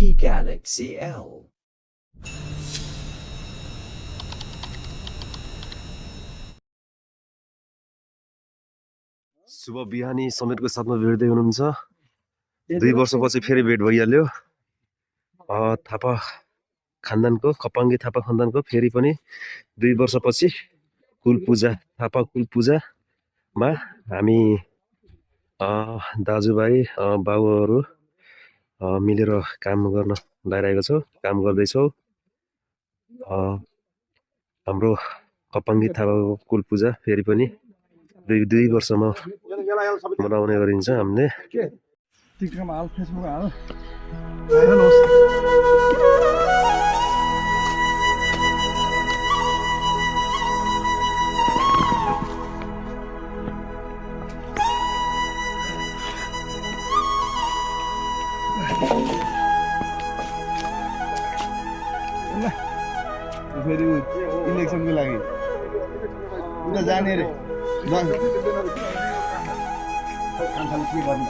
Lucky Galaxy L. शुभ बिहानी समेतको साथमा भेट्दै हुनुहुन्छ 2 वर्षपछि फेरि भेट भइहाल्यो थापा खानदानको खपाङ्गे थापा खानदानको फेरि पनि 2 वर्षपछि कुल पूजा थापा कुल पूजामा हामी दाजुभाइ बाबुहरू मिलेर काम गर्न लागिरहेको छौँ काम गर्दैछौँ हाम्रो खपाङ्गे थापाको कुल पूजा फेरि पनि 2 वर्षमा मनाउने गरिन्छ हामीले टिकटकमा हाल फेसबुकमा हाल फेरि इलेक्सनको लागि उता जाने रे खानखाने के गर्नु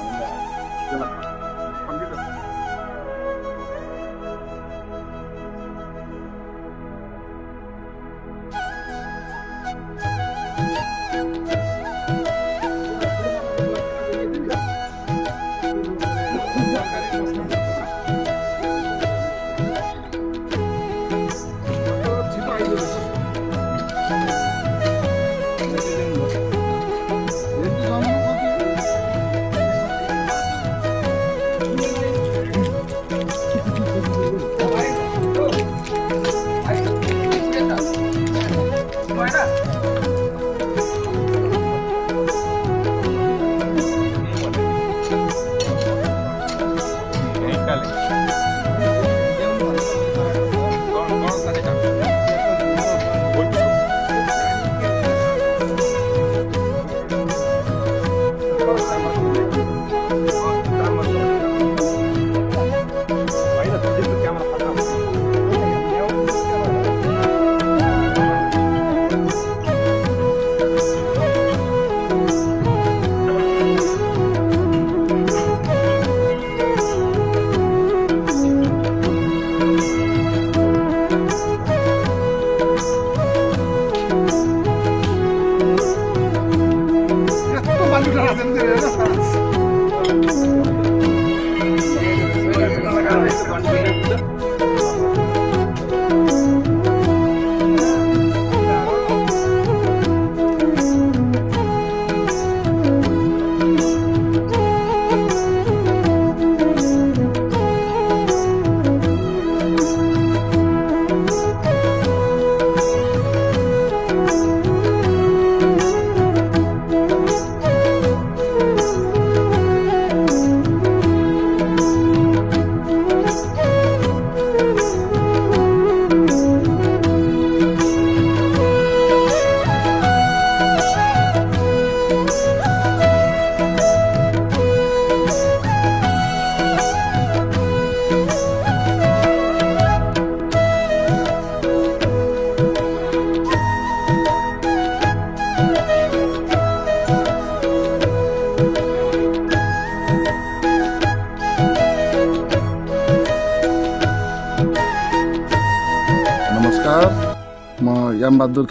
म यामबहादुर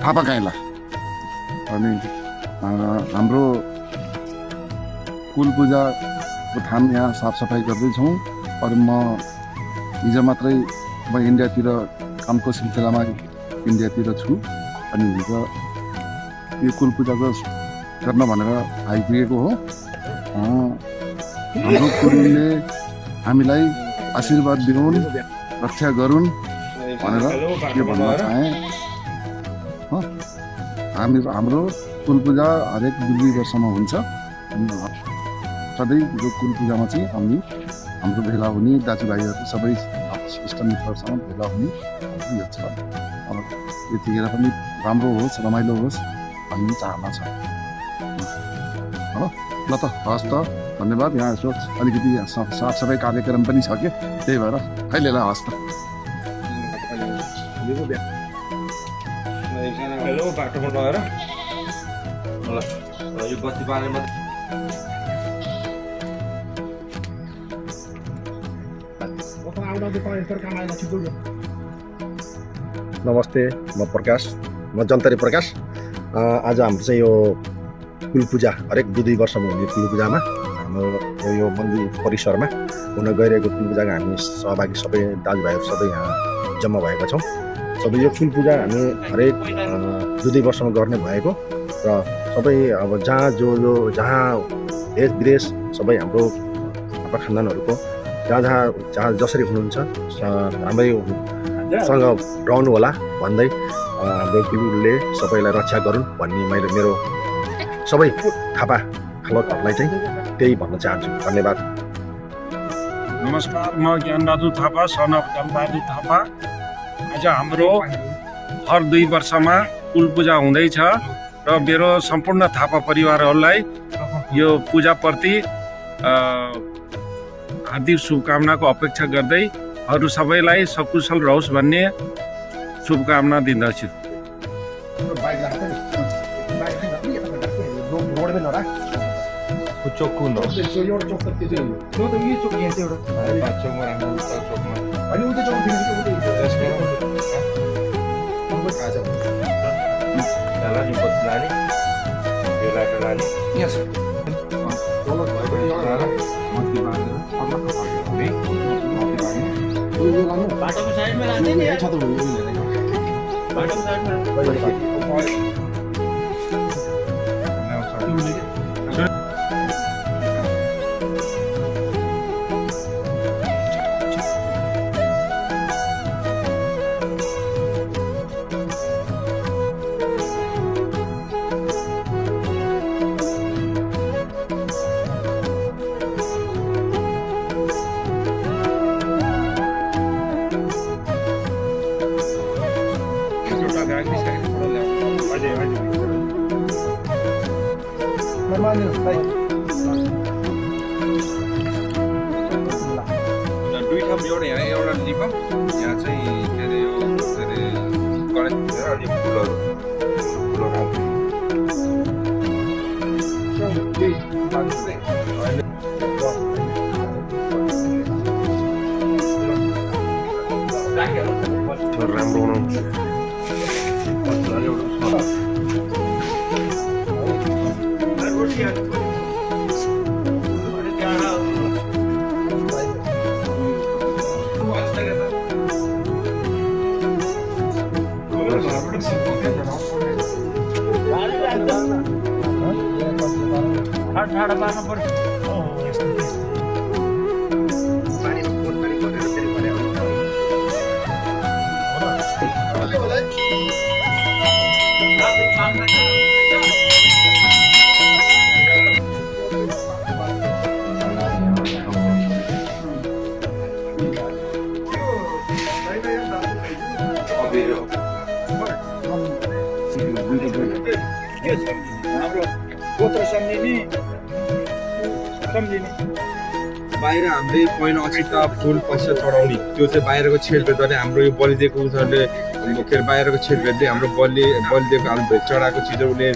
थापा काइला अनि हाम्रो कुल पूजाको थान यहाँ साफसफाइ गर्दैछौँ अनि म हिजो मात्रै म इन्डियातिर कामको सिलसिलामा इन्डियातिर छु अनि हिजो यो कुल पूजाको गर्न भनेर आइपुगेको हो हाम्रो गुरुले हामीलाई आशीर्वाद दिउन् रक्षा गरून् भनेर के भन्न चाहे हाम्रो कुल पूजा हरेक 2 वर्षमा हुन्छ सधैँ यो कुल पूजामा चाहिँ हाम्रो भेला हुने दाजुभाइहरू सबै इष्टमित्रहरूसँग भेला हुने यो छ अब यतिखेर पनि राम्रो होस् रमाइलो होस् भन्ने चाहना छ ल त हस् त धन्यवाद यहाँ यसो अलिकति साफसफाइ कार्यक्रम पनि छ कि त्यही भएर कहिले ल हस् त बाटोमा लगेर यो बत्ती बारेमा नमस्ते, म प्रकाश, म जन्तरी प्रकाश। आज हाम्रो चाहिँ यो कुल पूजा हरेक 2-2 वर्षमा हुने कुल पूजामा हाम्रो यो मन्दिर परिसरमा हुन गइरहेको कुल पूजाका हामी सहभागी सबै दाजुभाइहरू सबै यहाँ जम्मा भएका छौँ। सबै यो कुल पूजा हामी हरेक 2-2 वर्षमा गर्ने भएको र सबै अब जहाँ देश विदेश सबै हाम्रो खानदानहरूको जहाँ जसरी हुनुहुन्छ हाम्रैसँग रहनु होला भन्दै हाम्रो गुरुले सबैलाई रक्षा गरून् भन्ने मैले मेरो सबै थापा खलकहरूलाई चाहिँ त्यही भन्न चाहन्छु। धन्यवाद। नमस्कार, म ज्ञानबहादुर थापा, सन अफ ज्ञानबहादुर थापा। आज हाम्रो हर 2 वर्षमा कुल पूजा हुँदैछ र मेरो सम्पूर्ण थापा परिवारहरूलाई यो पूजाप्रति हार्दिक शुभकामनाको अपेक्षा गर्दै अरू सबैलाई सकुशल रहोस् भन्ने शुभकामना दिँदछु। बाटोको साइडमा लाने नि बाटोको साइडमा दुईटा एउटा यहाँ एउटा लिपम यहाँ चाहिँ के अरे यो गणेश अनि फुलहरू राम्रो बनाउनु बाहिर हामीले पहिला अक्षिता फुल पैसा चढाउने त्यो चाहिँ बाहिरको छेडभेदले हाम्रो यो बलिदिएको उसहरूले के अरे बाहिरको छेडभेदले हाम्रो बलिदिएको हामीले चढाएको चिजहरूले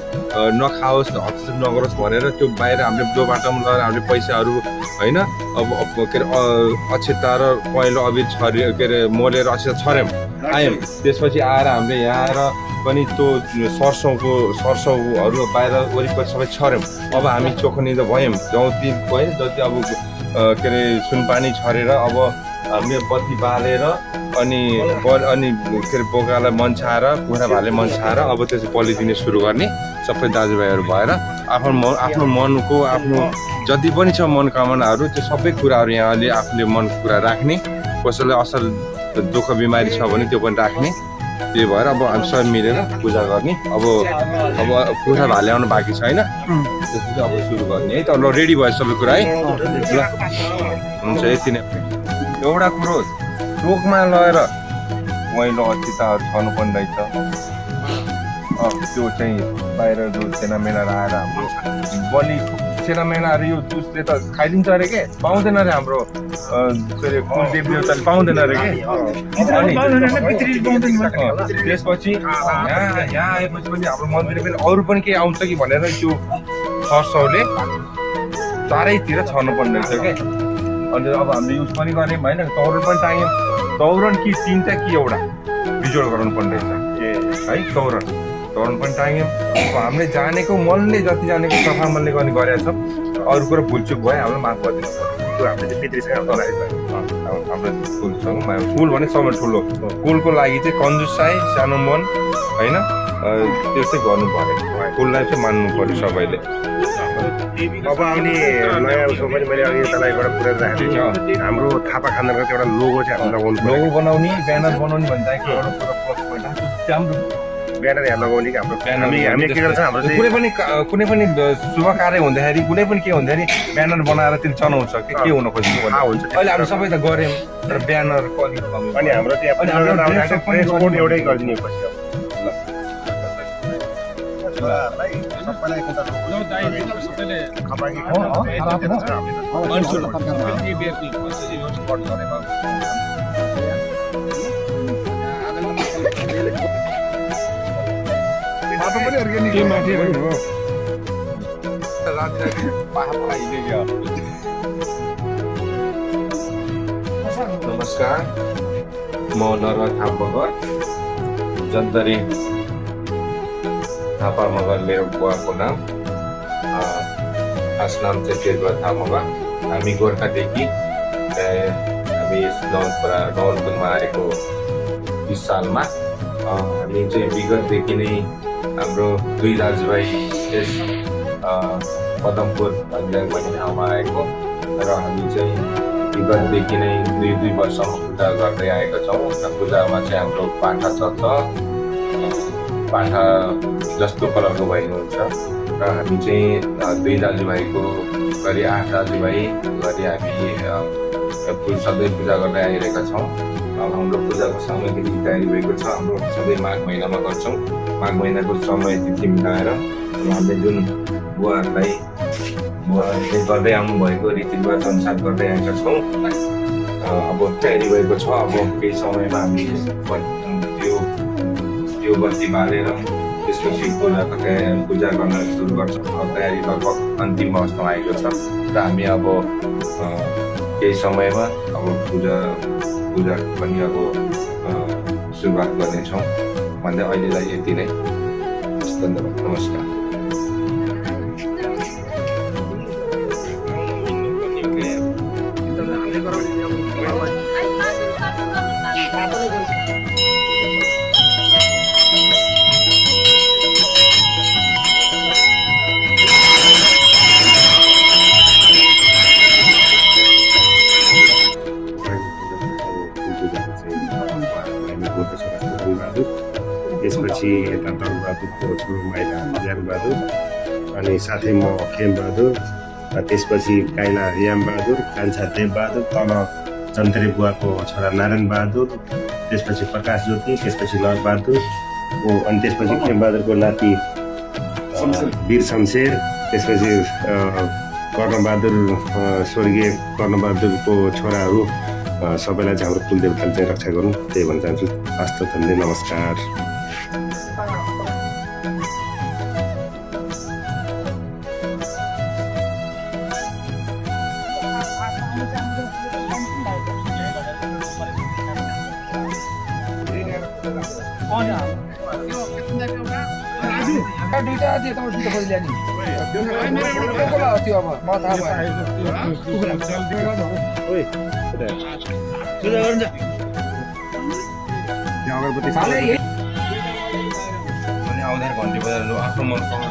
नखाओस् हस्तक्षेप नगरोस् भनेर त्यो बाहिर हामीले त्यो बाटोमा लगेर हामीले पैसाहरू होइन अब के अरे अक्षता र पहेँलो अबिर छर्यो के अरे मोलेर अक्षता छर्यौँ आयौँ। त्यसपछि आएर हामीले यहाँ आएर पनि त्यो सरसौहरू बाहिर वरिपरि सबै छर्यौँ। अब हामी चोखनिँदो भयौँ जौती भयो जति अब के अरे सुनपानी छरेर अब हामीले बत्ती बालेर अनि के अरे बोकालाई मन्छाएर कुखुरा भाले मन्छाएर अब त्यसपछि बलि दिने सुरु गर्ने सबै दाजुभाइहरू भएर आफ्नो मनको आफ्नो जति पनि छ मनोकामनाहरू त्यो सबै कुराहरू यहाँले आफूले मनको कुरा राख्ने कसैलाई असल दुःख बिमारी छ भने त्यो पनि राख्ने त्यही भएर अब हामी सबै मिलेर पूजा गर्ने। अब कुखुरा भाले आउनु बाँकी छैन त्यसपछि अब सुरु गर्ने है त। ल रेडी भयो सबै कुरा है ल हुन्छ यति नै। एउटा कुरो टोकमा लगेर पहिलो अक्षताहरू छर्नुपर्ने रहेछ। त्यो चाहिँ बाहिर जो सेनामेनाहरू आएर हाम्रो बलि सेनामेनाहरू यो जुसले त खाइदिन्छ अरे के पाउँदैन अरे हाम्रो के अरे कुलदेव देवताले पाउँदैन अरे के। त्यसपछि यहाँ आएपछि पनि हाम्रो मन्दिर पनि अरू पनि केही आउँछ कि भनेर त्यो सरसौले चारैतिर छर्नुपर्ने रहेछ क्या। अनि अब हामीले युज पनि गऱ्यौँ होइन तौरण पनि टाँग्यौँ तौरण कि 3टा कि एउटा बिजोड गराउनु पर्ने रहेछ है तौरण पनि टाँग्यौँ अब हामीले जानेको मनले जति जानेको सफा मनले गर्ने गरेका छौँ अरू कुरो भुलचुक भयो हाम्रो माफ गरिदिनु पर्यो हामीले चाहिँ पितृसँग हाम्रो फुल भने सबैभन्दा ठुलो फुलको लागि चाहिँ कन्जुसाइ सानो मन होइन त्यो चाहिँ गर्नु पर्यो फुललाई चाहिँ मान्नु पर्यो सबैले अब आउने नयाँ उसमा पनि मैले अघि तपाईँबाट कुरा राखेको छु हाम्रो थापा खानदानको चाहिँ एउटा लोगो चाहिँ हामीले लगाउनु पर्यो लोगो बनाउने ब्यानर बनाउने भन्दा एउटा प्लस पोइन्ट राम्रो ब्यानर यहाँ लगाउने कि हाम्रो हामी के गर्छ हाम्रो चाहिँ कुनै पनि शुभ कार्य हुँदाखेरि कुनै पनि के हुँदाखेरि ब्यानर बनाएर त्यो चलाउँछ के हुन खोजेको हुन्छ अहिले हामी सबै त गऱ्यौँ तर ब्यानर कति अनि हाम्रो चाहिँ एउटै गरिदिने पछि नमस्कार म नरहर थापा मगर जन्तरी थापा मगर मेरो बुवाको नाम खास नाम चाहिँ शेरबहादुर थापा मगर हामी गोर्खादेखि हामी नवलपुरमा आएको 20 सालमा हामी चाहिँ विगतदेखि नै हाम्रो 2 दाजुभाइ यस पदमपुर भन्ज्याङ भन्ने ठाउँमा आएको र हामी चाहिँ विगतदेखि नै 2 वर्षसम्म पूजा गर्दै आएका छौँ र पूजामा चाहिँ हाम्रो पाठा चल्छ पाठा जस्तो कलरको बहिनी हुन्छ र हामी चाहिँ 2 दाजुभाइको गरी 8 दाजुभाइ गरी हामी फुल सधैँ पूजा गर्दै आइरहेका छौँ अब हाम्रो पूजाको सामग्री तयारी भएको छ हाम्रो सधैँ माघ महिनामा गर्छौँ माघ महिनाको समय तिथि मिलाएर हामीले जुन बुवाहरूलाई गर्दै आउनुभएको रीतिरिवाज अनुसार गर्दै आएका छौँ अब तयारी भएको छ अब केही समयमा हामी त्यो बत्ती बालेर त्यसपछि पूजा गर्न सुरु गर्छौँ तयारी लगभग अन्तिम अवस्थामा आएको छ र हामी अब केही समयमा अब पूजा पनि अब सुरुवात गर्नेछौँ भन्दै अहिलेलाई यति नै धन्यवाद नमस्कार त्यसपछि यता दलबहादुरको ठुलो माइला ज्ञानबहादुर अनि साथै म खेमबहादुर त्यसपछि काइला यामबहादुर कान्छा देवबहादुर तल जन्तरी बुवाको छोरा नारायण बहादुर त्यसपछि प्रकाश ज्योति त्यसपछि नरबहादुर अनि त्यसपछि खेमबहादुरको नाति वीर शमशेर त्यसपछि कर्णबहादुर स्वर्गीय कर्णबहादुरको छोराहरू सबैलाई चाहिँ हाम्रो कुलदेवताले चाहिँ रक्षा गरौँ त्यही भन्न चाहन्छु हस्त धन्य नमस्कार आउँदा घन्टी बजाएर आफ्नो मनसँग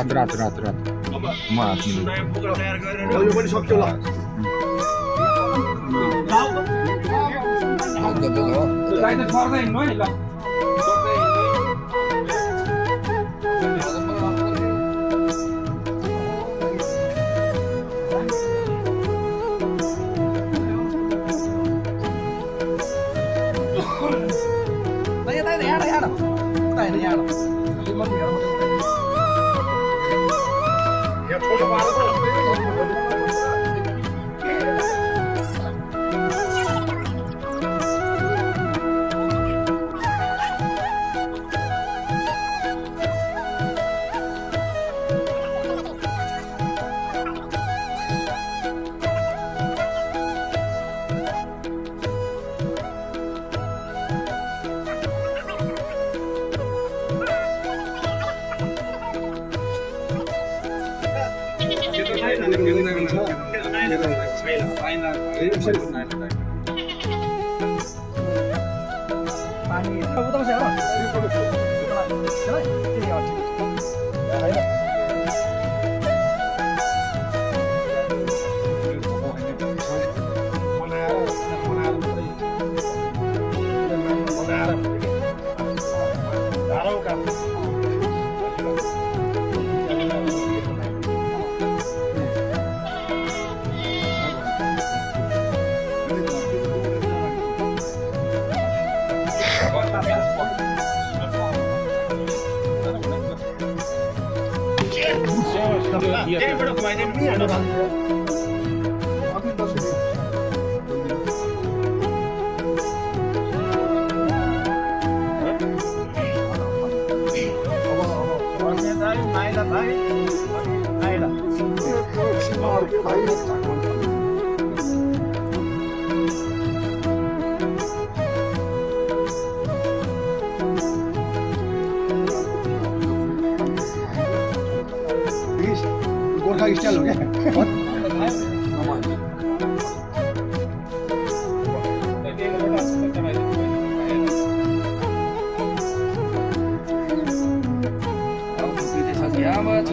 रात म गोर्खा स्टाइल हो क्या Normal